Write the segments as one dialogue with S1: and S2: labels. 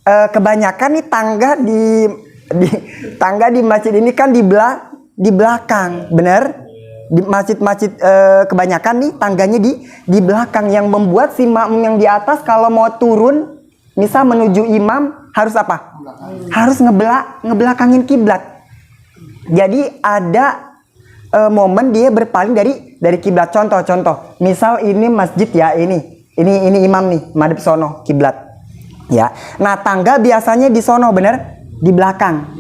S1: kebanyakan nih tangga di masjid ini kan di belakang, bener? Di masjid-masjid kebanyakan nih tangganya di belakang, yang membuat si makmum yang di atas kalau mau turun misal menuju imam harus apa? Harus ngebelakangin kiblat. Jadi ada momen dia berpaling dari kiblat. Contoh, misal ini masjid ya, ini imam nih madhep sono kiblat ya. Nah tangga biasanya di sono, bener? Di belakang.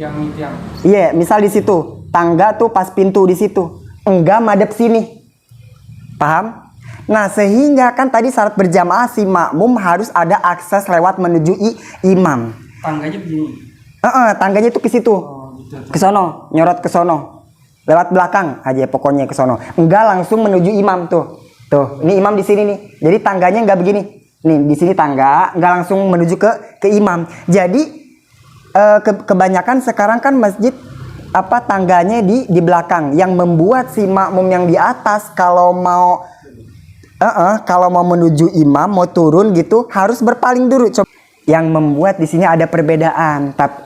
S1: Iya, misal di situ tangga tuh pas pintu di situ, enggak madhep sini, paham? Nah sehingga kan tadi syarat berjamaah si makmum harus ada akses lewat menuju imam.
S2: Tangganya begini.
S1: Tangganya itu ke situ,
S2: Gitu.
S1: ke sono, nyorot ke sono, lewat belakang aja pokoknya ke sono, enggak langsung menuju imam tuh. Ini imam di sini nih, jadi tangganya enggak begini. Nih di sini tangga, enggak langsung menuju ke imam. Jadi kebanyakan sekarang kan masjid tangganya di belakang, yang membuat si makmum yang di atas kalau mau menuju imam, mau turun gitu harus berpaling dulu. Yang membuat di sini ada perbedaan. Tapi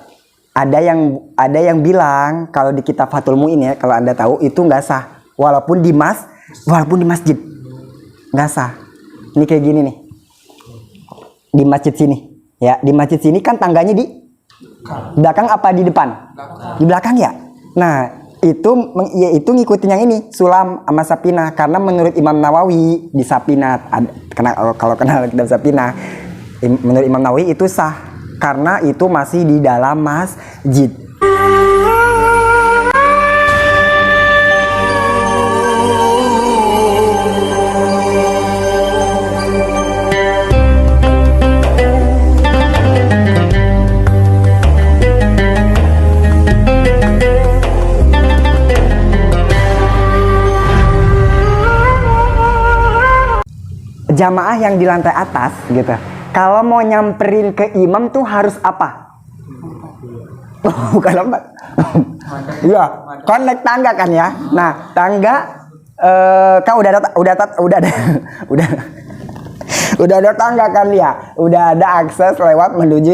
S1: ada yang bilang kalau di kitab Fathul Muin ya, kalau Anda tahu itu nggak sah, walaupun di masjid nggak sah. Ini kayak gini nih, di masjid sini ya, di masjid sini kan tangganya di belakang apa di depan? Di belakang ya. Nah itu ngikutin yang ini Sulam sama Sapinah, karena menurut Imam Nawawi di Sapinah, kalau kenal kitab Sapinah, menurut Imam Nawawi itu sah karena itu masih di dalam masjid. Jamaah yang di lantai atas gitu, kalau mau nyamperin ke imam tuh harus apa? Bukan lompat. Iya, kan naik tangga kan ya. Nah, tangga kan udah ada tangga kan ya. Udah ada akses lewat menuju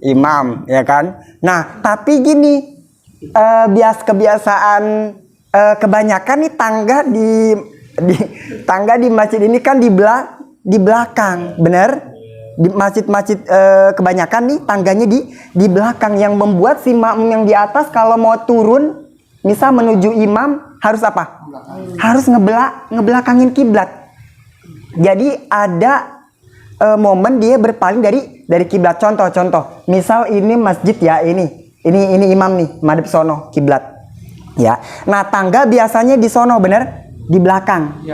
S1: imam, ya kan? Nah, tapi gini, kebiasaan kebanyakan nih tangga di masjid ini kan di belakang, bener? Di masjid-masjid kebanyakan nih tangganya di belakang, yang membuat si makmum yang di atas kalau mau turun misal menuju imam harus apa? Harus ngebelakangin kiblat. Jadi ada momen dia berpaling dari kiblat. Contoh, misal ini masjid ya, ini imam nih madhep sono kiblat ya. Nah tangga biasanya di sono, bener? Di belakang.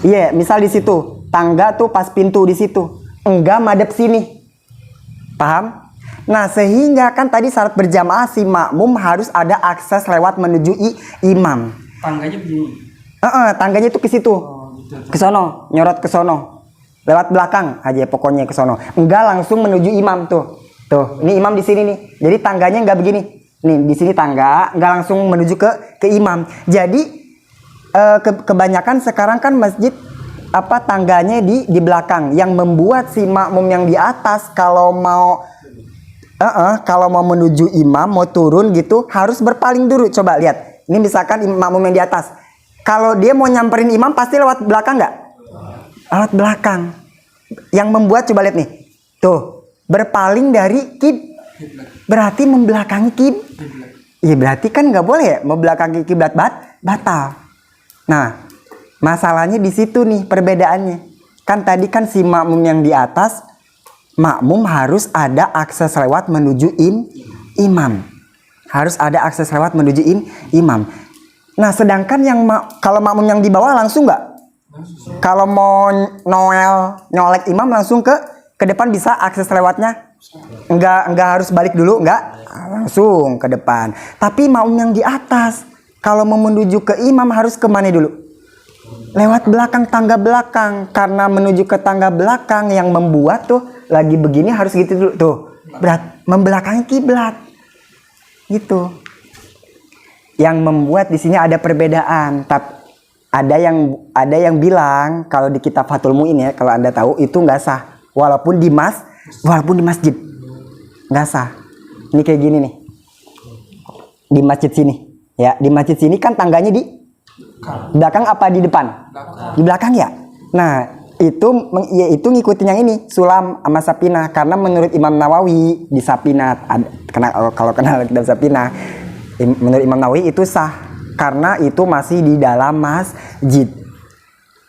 S1: Iya, misal di situ tangga tuh pas pintu di situ, enggak madhep sini, paham? Nah sehingga kan tadi syarat berjamaah si makmum harus ada akses lewat menuju imam.
S2: Tangganya begini.
S1: Tangganya itu ke situ,
S2: Gitu.
S1: ke sono, nyorot ke sono, lewat belakang aja pokoknya ke sono, enggak langsung menuju imam tuh. Ini imam di sini nih, jadi tangganya enggak begini. Nih di sini tangga, enggak langsung menuju ke imam. Jadi kebanyakan sekarang kan masjid tangganya di belakang, yang membuat si makmum yang di atas kalau mau menuju imam, mau turun gitu harus berpaling dulu. Coba lihat, ini misalkan makmum yang di atas, kalau dia mau nyamperin imam pasti lewat belakang nggak? Lewat belakang. Yang membuat, coba lihat nih, tuh berpaling dari berarti membelakangi iya, berarti kan nggak boleh ya membelakangi kiblat, batal. Nah, masalahnya di situ nih perbedaannya. Kan tadi kan si makmum yang di atas, makmum harus ada akses lewat menuju imam. Harus ada akses lewat menuju imam. Nah, sedangkan kalau makmum yang di bawah langsung nggak? Kalau mau nyolek imam langsung ke depan bisa akses lewatnya? Enggak harus balik dulu, enggak? Langsung ke depan. Tapi makmum yang di atas, kalau mau menuju ke imam harus kemana dulu? Lewat belakang, tangga belakang. Karena menuju ke tangga belakang yang membuat tuh lagi begini harus gitu dulu. Tuh, membelakangi kiblat. Gitu. Yang membuat di sini ada perbedaan. Tapi ada yang bilang kalau di kitab Fathul Muin ya, kalau Anda tahu itu nggak sah. Walaupun di masjid. nggak sah. Ini kayak gini nih. Di masjid sini, ya di masjid sini kan tangganya di belakang apa di depan? Di belakang ya. Nah itu ngikutin yang ini sulam sama sapinah, karena menurut Imam Nawawi di sapinah kalau kenal kitab sapinah, menurut Imam Nawawi itu sah karena itu masih di dalam masjid.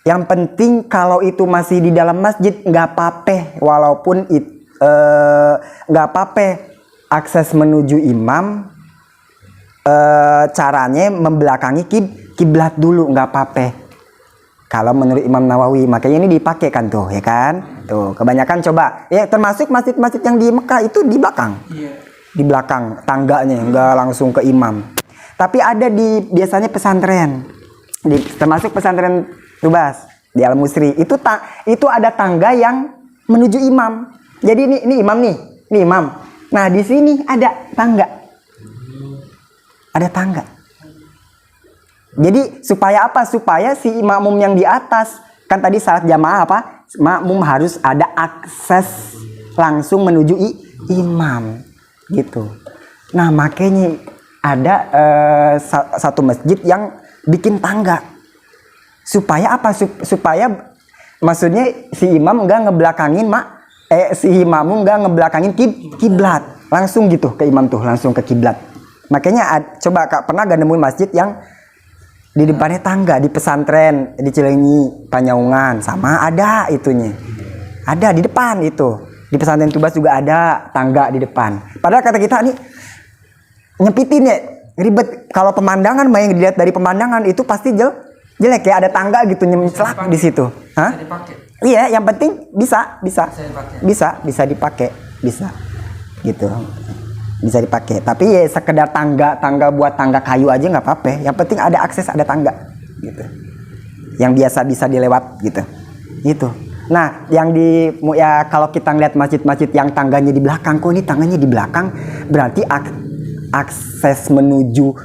S1: Yang penting kalau itu masih di dalam masjid nggak apa-apa, walaupun nggak apa-apa akses menuju imam, caranya membelakangi kiblat dulu nggak apa-apa. Kalau menurut Imam Nawawi, makanya ini dipakai kan tuh, ya kan? Tuh, kebanyakan coba, ya termasuk masjid-masjid yang di Mekah itu di belakang, di belakang tangganya, nggak langsung ke imam. Tapi ada biasanya pesantren, termasuk pesantren Tubas di Al Musri itu ada tangga yang menuju imam. Jadi ini imam nih, ini imam. Nah di sini ada tangga. Jadi supaya apa? Supaya si makmum yang di atas, kan tadi salat jamaah apa? Makmum harus ada akses langsung menuju imam gitu. Nah makanya ada satu masjid yang bikin tangga. Supaya apa? Supaya maksudnya si imam enggak ngebelakangin si makmum enggak ngebelakangin kiblat. Langsung gitu ke imam tuh, langsung ke kiblat. Makanya coba Kak pernah gak nemuin masjid yang di depannya tangga di pesantren di Cileunyi, Panyaungan sama ada itunya. Ada di depan itu. Di pesantren Tubas juga ada tangga di depan. Padahal kata kita nih nyepitin ya, ribet. Kalau pemandangan yang dilihat dari pemandangan itu pasti jelek ya, ada tangga gitu nyemcelak di situ. Hah?
S2: Bisa dipakai.
S1: Iya, yang penting bisa dipakai. Gitu. Bisa dipakai, tapi ya sekedar tangga buat tangga kayu aja nggak apa-apa. Yang penting ada akses, ada tangga gitu, yang biasa bisa dilewat gitu. Nah yang kalau kita ngeliat masjid-masjid yang tangganya di belakang, kok ini tangganya di belakang, berarti akses menuju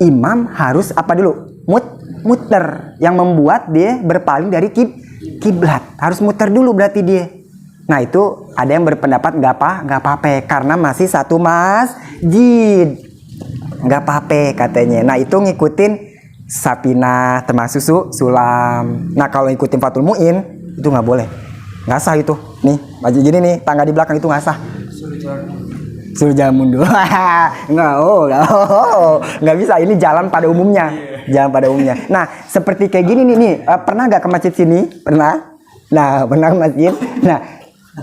S1: imam harus apa dulu? Muter, yang membuat dia berpaling dari kiblat, harus muter dulu berarti dia. Nah itu ada yang berpendapat nggak apa-apa karena masih satu masjid, nggak apa-apa katanya. Nah itu ngikutin sapinah termasuk sulam. Nah kalau ngikutin Fathul Muin itu nggak boleh, nggak sah itu. Nih masjid gini nih, tangga di belakang itu nggak sah. Suruh jalan mundur. nggak bisa. Ini jalan pada umumnya. Nah seperti kayak gini nih, pernah nggak ke masjid sini? Pernah. Nah pernah ke masjid. Nah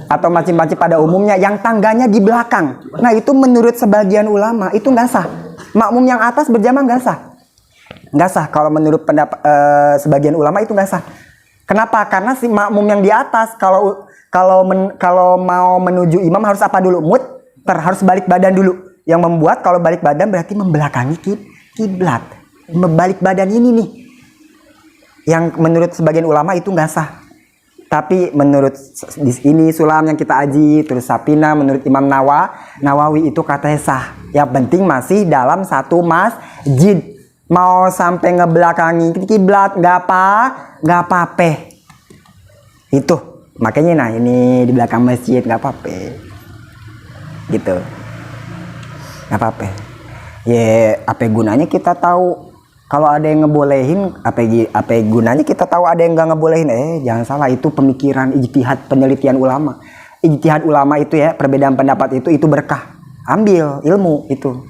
S1: atau masjid-masjid pada umumnya yang tangganya di belakang. Nah itu menurut sebagian ulama itu nggak sah. Makmum yang atas berjamaah nggak sah. Kalau menurut pendapat sebagian ulama itu nggak sah. Kenapa? Karena si makmum yang di atas kalau mau menuju imam harus apa dulu? Harus balik badan dulu. Yang membuat kalau balik badan berarti membelakangi kiblat. Balik badan ini nih. Yang menurut sebagian ulama itu nggak sah. Tapi menurut ini sulam yang kita aji, terus sapina menurut Imam Nawawi itu katanya sah. Yang penting masih dalam satu masjid. Mau sampai ngebelakangi kiblat nggak apa-apa. Itu makanya nah ini di belakang masjid nggak apa-apa. Gitu. Nggak apa-apa. Ya apa gunanya kita tahu. Kalau ada yang ngebolehin, apa gunanya kita tahu ada yang nggak ngebolehin? Jangan salah, itu pemikiran ijtihad penelitian ulama. Ijtihad ulama itu ya, perbedaan pendapat itu berkah. Ambil ilmu itu.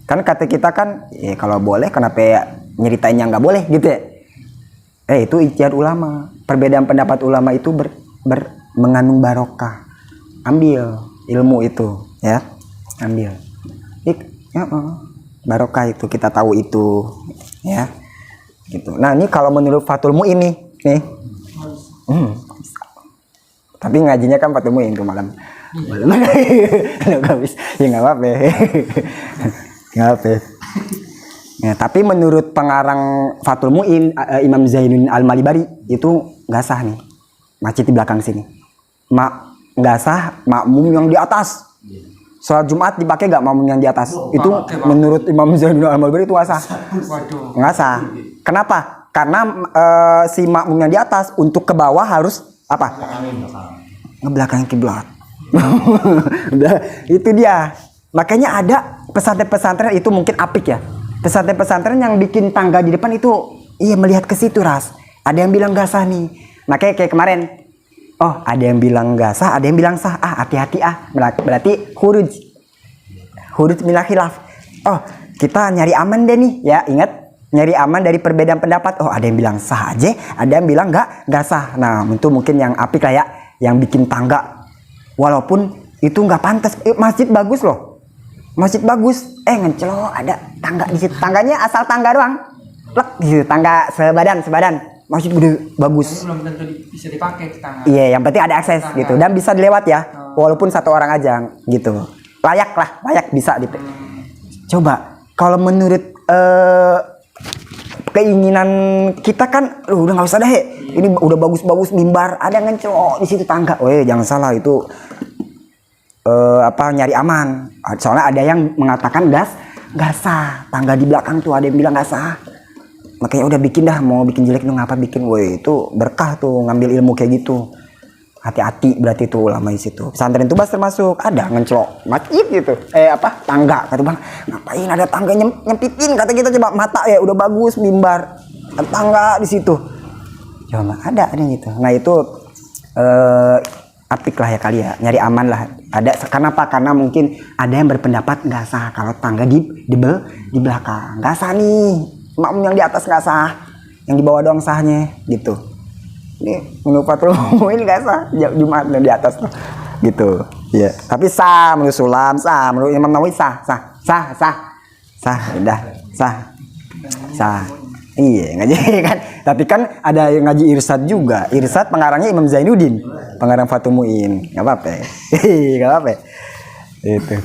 S1: Kan kata kita kan, kalau boleh kenapa nyeritain yang nggak boleh gitu ya? Itu ijtihad ulama. Perbedaan pendapat ulama itu mengandung barokah. Ambil ilmu itu ya, ambil. Barokah itu kita tahu itu. Ya, gitu. Nah ini kalau menurut Fathul Muin nih, tapi ngajinya kan Fathul Muin tuh malam. Nggak bisa, ya nggak apa-apa. Nggak apa. Ya, tapi menurut pengarang Fathul Muin, Imam Zainuddin Al-Malibari itu nggak sah nih, masjid di belakang sini. Nggak sah makmum yang di atas. Sholat Jumat dipakai gak makmum yang di atas? Itu menurut Imam Zainuddin Al-Malibari itu nggak sah. Nggak sah. Kenapa? Karena si makmum yang di atas untuk ke bawah harus apa? Ngebelakangin kiblat. Udah, itu dia. Makanya ada pesantren-pesantren itu mungkin apik ya. Pesantren-pesantren yang bikin tangga di depan itu iya melihat ke situ ras. Ada yang bilang gak sah nih. Makanya kayak kemarin. Oh, ada yang bilang gak sah, ada yang bilang sah. Ah, hati-hati ah. Berarti khuruj minal khilaf. Oh, kita nyari aman deh nih. Ya, ingat nyari aman dari perbedaan pendapat. Oh, ada yang bilang sah aja, ada yang bilang gak sah. Nah, itu mungkin yang apik lah ya, yang bikin tangga. Walaupun itu nggak pantas. Masjid bagus loh. Masjid bagus. Ngecelok ada tangga di situ. Tangganya asal tangga doang. Lek di situ, tangga sebadan. Masjid gede bagus.
S2: Belum tentu bisa dipakai tangan.
S1: Iya, yang penting ada akses
S2: Tangga.
S1: gitu dan bisa dilewat ya. Walaupun satu orang aja gitu. Layak bisa di. Coba kalau menurut keinginan kita kan udah nggak usah deh. Ini udah bagus-bagus mimbar, ada yang ngecelok di situ tangga. Jangan salah itu nyari aman. Soalnya ada yang mengatakan gak sah. Tangga di belakang tuh ada yang bilang gak sah. Makanya udah bikin dah, mau bikin jelek tuh ngapa bikin. Itu berkah tuh ngambil ilmu kayak gitu. Hati-hati berarti tuh ulama di situ. Pesantren Tubas termasuk ada ngecelok masjid gitu. Tangga kata Bang. Ngapain ada tangga nyempitin kata kita, coba mata ya udah bagus mimbar. Tangga di situ. Coba ada gitu. Nah, itu apik lah ya kali ya, nyari aman lah. Ada kenapa? Karena mungkin ada yang berpendapat nggak sah kalau tangga di belakang. Nggak sah nih. Makmum yang di atas nggak sah. Yang di bawah doang sahnya gitu. Ini menurut Fatul ini nggak sah, Jumat yang di atas tuh gitu. Iya, tapi sah menurut Sulam, sah menurut Imam Nawawi sah. Udah sah. Iya, ngaji kan. Tapi kan ada yang ngaji Irsad juga. Irsad pengarangnya Imam Zainuddin, pengarang Fatul Muin. Enggak apa-apa. Itu.